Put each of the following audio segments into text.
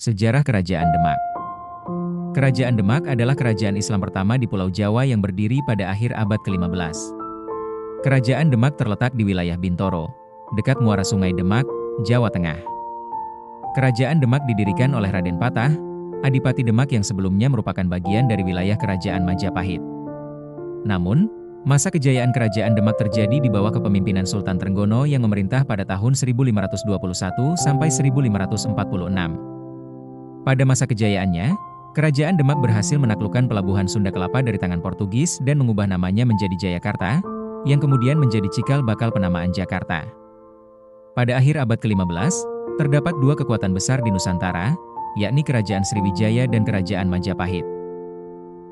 Sejarah Kerajaan Demak. Kerajaan Demak adalah kerajaan Islam pertama di Pulau Jawa yang berdiri pada akhir abad ke-15. Kerajaan Demak terletak di wilayah Bintoro, dekat muara Sungai Demak, Jawa Tengah. Kerajaan Demak didirikan oleh Raden Patah, Adipati Demak yang sebelumnya merupakan bagian dari wilayah Kerajaan Majapahit. Namun, masa kejayaan Kerajaan Demak terjadi di bawah kepemimpinan Sultan Trenggono yang memerintah pada tahun 1521 sampai 1546. Pada masa kejayaannya, Kerajaan Demak berhasil menaklukkan pelabuhan Sunda Kelapa dari tangan Portugis dan mengubah namanya menjadi Jayakarta, yang kemudian menjadi cikal bakal penamaan Jakarta. Pada akhir abad ke-15, terdapat dua kekuatan besar di Nusantara, yakni Kerajaan Sriwijaya dan Kerajaan Majapahit.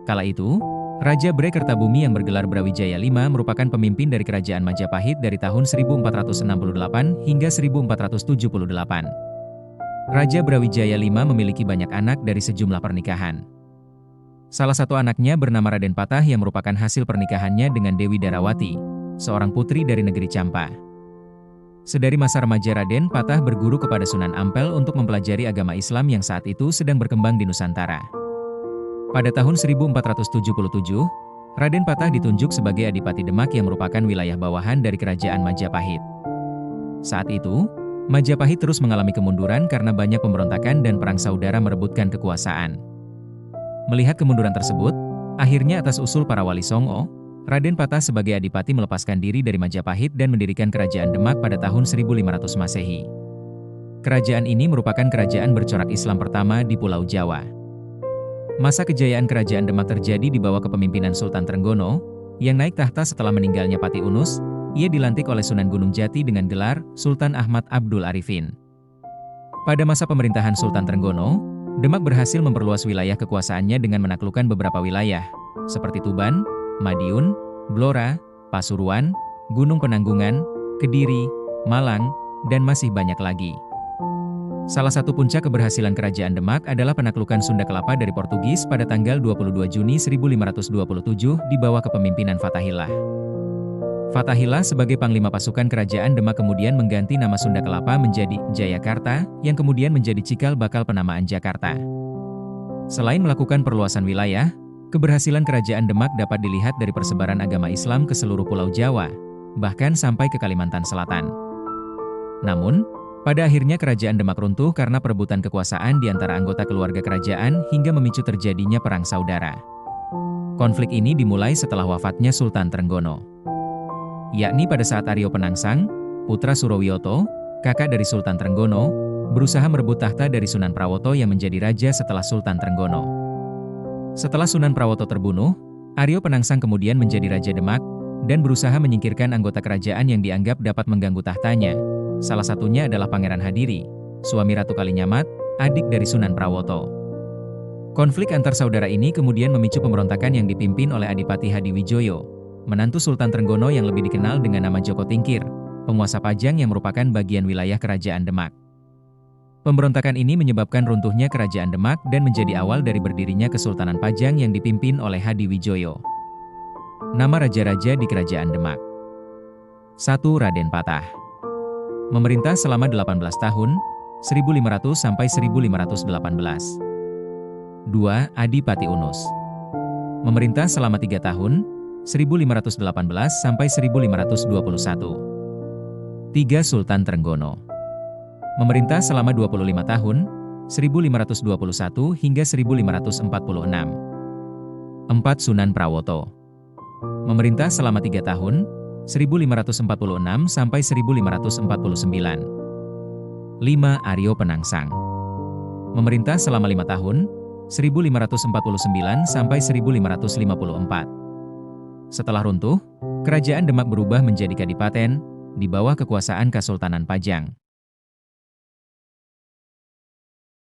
Kala itu, Raja Bre Kertabumi yang bergelar Brawijaya V merupakan pemimpin dari Kerajaan Majapahit dari tahun 1468 hingga 1478. Raja Brawijaya V memiliki banyak anak dari sejumlah pernikahan. Salah satu anaknya bernama Raden Patah yang merupakan hasil pernikahannya dengan Dewi Darawati, seorang putri dari negeri Campa. Sedari masa remaja Raden Patah berguru kepada Sunan Ampel untuk mempelajari agama Islam yang saat itu sedang berkembang di Nusantara. Pada tahun 1477, Raden Patah ditunjuk sebagai Adipati Demak yang merupakan wilayah bawahan dari Kerajaan Majapahit. Saat itu, Majapahit terus mengalami kemunduran karena banyak pemberontakan dan perang saudara merebutkan kekuasaan. Melihat kemunduran tersebut, akhirnya atas usul para wali Songo, Raden Patah sebagai Adipati melepaskan diri dari Majapahit dan mendirikan Kerajaan Demak pada tahun 1500 Masehi. Kerajaan ini merupakan kerajaan bercorak Islam pertama di Pulau Jawa. Masa kejayaan Kerajaan Demak terjadi di bawah kepemimpinan Sultan Trenggono, yang naik tahta setelah meninggalnya Pati Unus. Ia dilantik oleh Sunan Gunung Jati dengan gelar Sultan Ahmad Abdul Arifin. Pada masa pemerintahan Sultan Trenggono, Demak berhasil memperluas wilayah kekuasaannya dengan menaklukkan beberapa wilayah, seperti Tuban, Madiun, Blora, Pasuruan, Gunung Penanggungan, Kediri, Malang, dan masih banyak lagi. Salah satu puncak keberhasilan Kerajaan Demak adalah penaklukan Sunda Kelapa dari Portugis pada tanggal 22 Juni 1527 di bawah kepemimpinan Fathahillah. Fathahillah sebagai panglima pasukan Kerajaan Demak kemudian mengganti nama Sunda Kelapa menjadi Jayakarta, yang kemudian menjadi cikal bakal penamaan Jakarta. Selain melakukan perluasan wilayah, keberhasilan Kerajaan Demak dapat dilihat dari persebaran agama Islam ke seluruh Pulau Jawa, bahkan sampai ke Kalimantan Selatan. Namun, pada akhirnya Kerajaan Demak runtuh karena perebutan kekuasaan di antara anggota keluarga kerajaan hingga memicu terjadinya perang saudara. Konflik ini dimulai setelah wafatnya Sultan Trenggono, yakni pada saat Aryo Penangsang, putra Surowiyoto, kakak dari Sultan Trenggono, berusaha merebut tahta dari Sunan Prawoto yang menjadi raja setelah Sultan Trenggono. Setelah Sunan Prawoto terbunuh, Aryo Penangsang kemudian menjadi Raja Demak, dan berusaha menyingkirkan anggota kerajaan yang dianggap dapat mengganggu tahtanya. Salah satunya adalah Pangeran Hadiri, suami Ratu Kalinyamat, adik dari Sunan Prawoto. Konflik antar saudara ini kemudian memicu pemberontakan yang dipimpin oleh Adipati Hadiwijoyo, menantu Sultan Trenggono yang lebih dikenal dengan nama Joko Tingkir, penguasa Pajang yang merupakan bagian wilayah Kerajaan Demak. Pemberontakan ini menyebabkan runtuhnya Kerajaan Demak dan menjadi awal dari berdirinya Kesultanan Pajang yang dipimpin oleh Hadiwijoyo. Nama raja-raja di Kerajaan Demak. 1. Raden Patah. Memerintah selama 18 tahun, 1500 sampai 1518. 2. Adipati Unus. Memerintah selama 3 tahun, 1518 sampai 1521. 3. Sultan Trenggono. Memerintah selama 25 tahun, 1521 hingga 1546. 4. Sunan Prawoto. Memerintah selama 3 tahun, 1546 sampai 1549. 5. Aryo Penangsang. Memerintah selama 5 tahun, 1549 sampai 1554. Setelah runtuh, Kerajaan Demak berubah menjadi kadipaten, di bawah kekuasaan Kesultanan Pajang.